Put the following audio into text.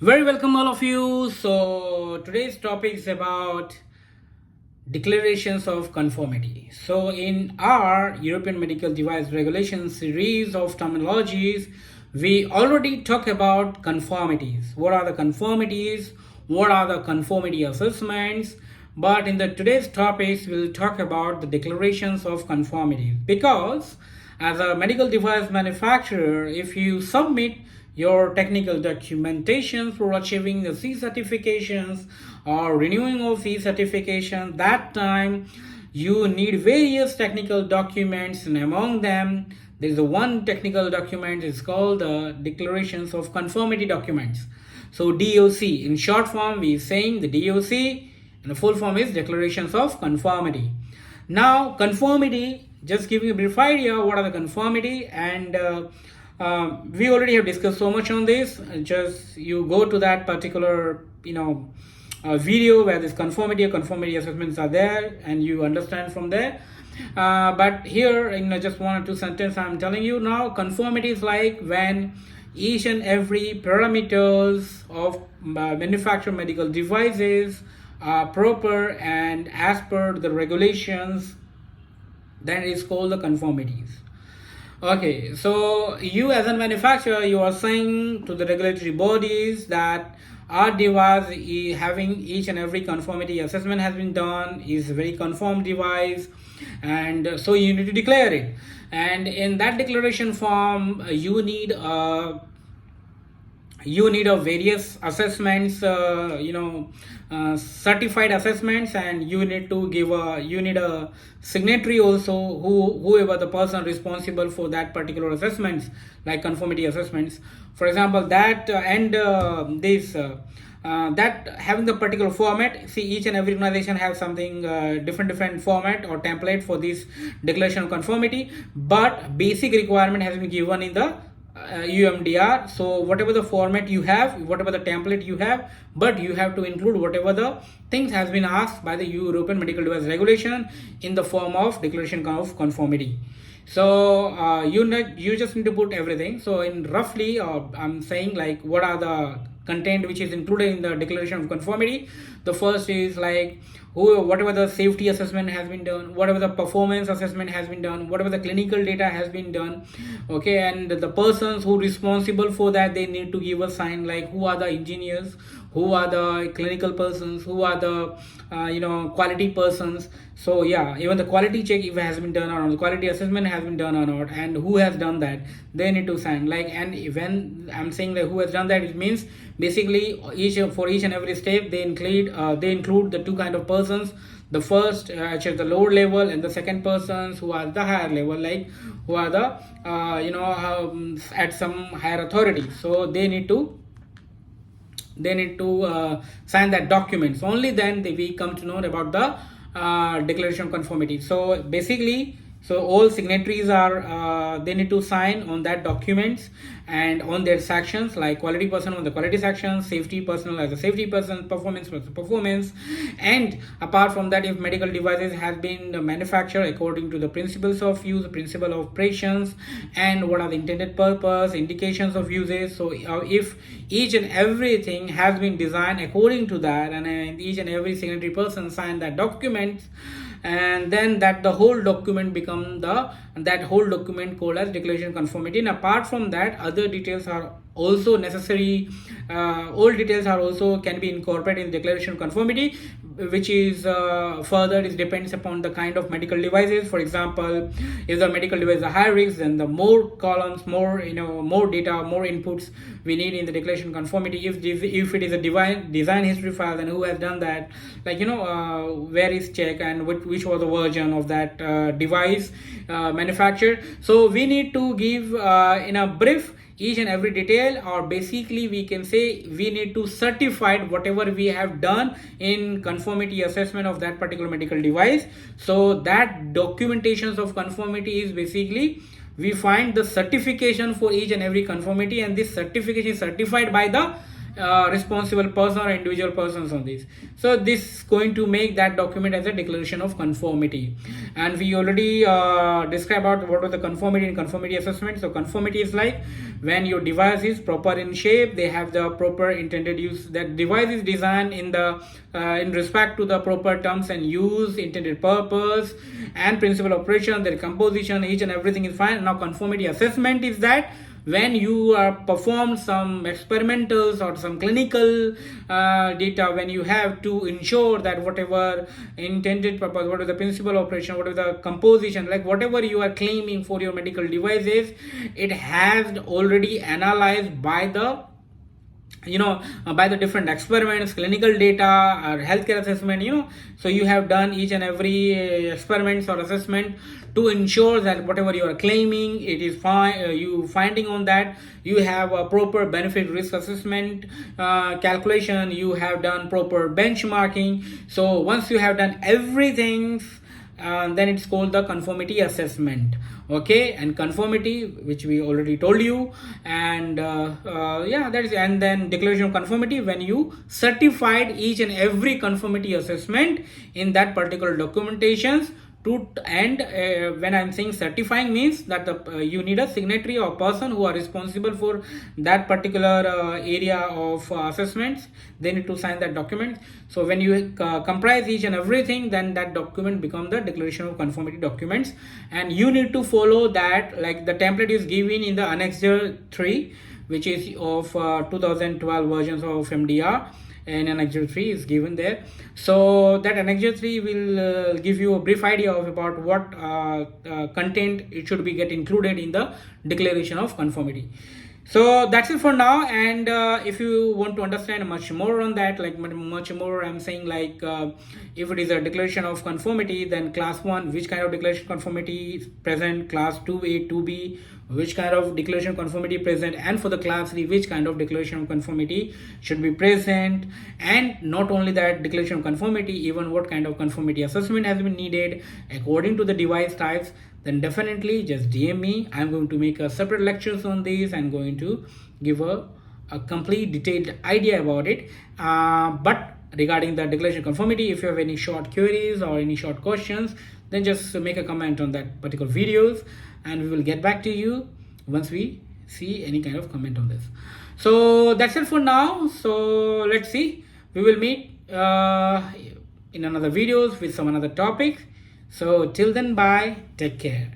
Very welcome, all of you. So, today's topic is about declarations of conformity. So, in our European Medical Device Regulation series of terminologies, we already talked about conformities. What are the conformities? What are the conformity assessments? But in the today's topics, we'll talk about the declarations of conformity because as a medical device manufacturer, if you submit your technical documentation for achieving the C certifications or renewing of C certification, that time you need various technical documents, and among them there is a one technical document is called the declarations of conformity documents. So DOC in short form we are saying the DOC, and the full form is declarations of conformity. Now conformity, just giving a brief idea what are the conformity, and we already have discussed so much on this. Just you go to that particular video where this conformity or conformity assessments are there, and you understand from there. But here in just one or two sentences I'm telling you now, conformity is like when each and every parameters of manufactured medical devices are proper and as per the regulations, then it is called the conformities. Okay, so you as a manufacturer, you are saying to the regulatory bodies that our device having each and every conformity assessment has been done, is a very conform device, and so you need to declare it. And in that declaration form, you need a various assessments, certified assessments, and you need a signatory also, whoever the person responsible for that particular assessments, like conformity assessments, for example, that that having the particular format. See, each and every organization have something different format or template for this declaration of conformity, but basic requirement has been given in the UMDR. So whatever the format you have, whatever the template you have, but you have to include whatever the things has been asked by the European Medical Device Regulation in the form of declaration of conformity. So you just need to put everything. So in roughly, I'm saying like what are the content which is included in the declaration of conformity. The first is like whatever the safety assessment has been done, whatever the performance assessment has been done, whatever the clinical data has been done. Okay, and the persons who responsible for that, they need to give a sign like who are the engineers, who are the clinical persons, who are the quality persons. So yeah, even the quality check if it has been done or not, the quality assessment has been done or not, and who has done that, they need to sign. Like, and when I'm saying that who has done that, it means basically each and every step they include the two kind of persons. The first at the lower level, and the second persons who are the higher level, like who are the at some higher authority. So they need to sign that documents. Only then we come to know about the declaration of conformity. So basically, so all signatories are they need to sign on that documents and on their sections, like quality person on the quality section, safety personnel as a safety person, performance performance. And apart from that, if medical devices have been manufactured according to the principles of use, principle of operations, and what are the intended purpose, indications of uses. So if each and everything has been designed according to that, and each and every signatory person sign that document, and then that the whole document become that whole document called as declaration conformity. And apart from that, other details are also necessary. All details are also can be incorporated in declaration conformity, which is further it depends upon the kind of medical devices. For example, if the medical device is high risk, then the more columns, more data, more inputs we need in the declaration conformity. If it is a design history file, then who has done that, like where is check, and which was the version of that device manufactured. So we need to give in a brief each and every detail, or basically we can say we need to certify whatever we have done in conformity assessment of that particular medical device. So that documentations of conformity is basically we find the certification for each and every conformity, and this certification is certified by the responsible person or individual persons on this. So this is going to make that document as a declaration of conformity. And we already described about what was the conformity and conformity assessment. So conformity is like when your device is proper in shape, they have the proper intended use, that device is designed in the in respect to the proper terms and use, intended purpose and principal operation, their composition, each and everything is fine. Now conformity assessment is that when you perform some experimentals or some clinical data, when you have to ensure that whatever intended purpose, what is the principal operation, what is the composition, like whatever you are claiming for your medical devices, it has already analyzed by the by the different experiments, clinical data or healthcare assessment, so you have done each and every experiments or assessment to ensure that whatever you are claiming, it is fine. You finding on that, you have a proper benefit risk assessment calculation, you have done proper benchmarking. So once you have done everything, then it's called the conformity assessment. Okay, and conformity, which we already told you, and that is, and then declaration of conformity, when you certified each and every conformity assessment in that particular documentations to, and when I'm saying certifying means that you need a signatory or person who are responsible for that particular area of assessments. They need to sign that document. So when you comprise each and everything, then that document become the declaration of conformity documents, and you need to follow that, like the template is given in the Annexure 3, which is of 2012 versions of MDR, and Annexure 3 is given there. So that Annexure 3 will give you a brief idea of about what content it should be get included in the declaration of conformity. So that's it for now, and if you want to understand much more on that, like much more, I'm saying like if it is a declaration of conformity, then class 1, which kind of declaration conformity is present, class 2A, 2B, which kind of declaration conformity present, and for the class 3, which kind of declaration of conformity should be present. And not only that declaration of conformity, even what kind of conformity assessment has been needed according to the device types, then definitely just DM me. I'm going to make a separate lectures on this. I'm going to give a complete detailed idea about it. But regarding the declaration conformity, if you have any short queries or any short questions, then just make a comment on that particular videos, and we will get back to you once we see any kind of comment on this. So that's it for now. So let's see, we will meet in another videos with some another topic. So till then, bye, take care.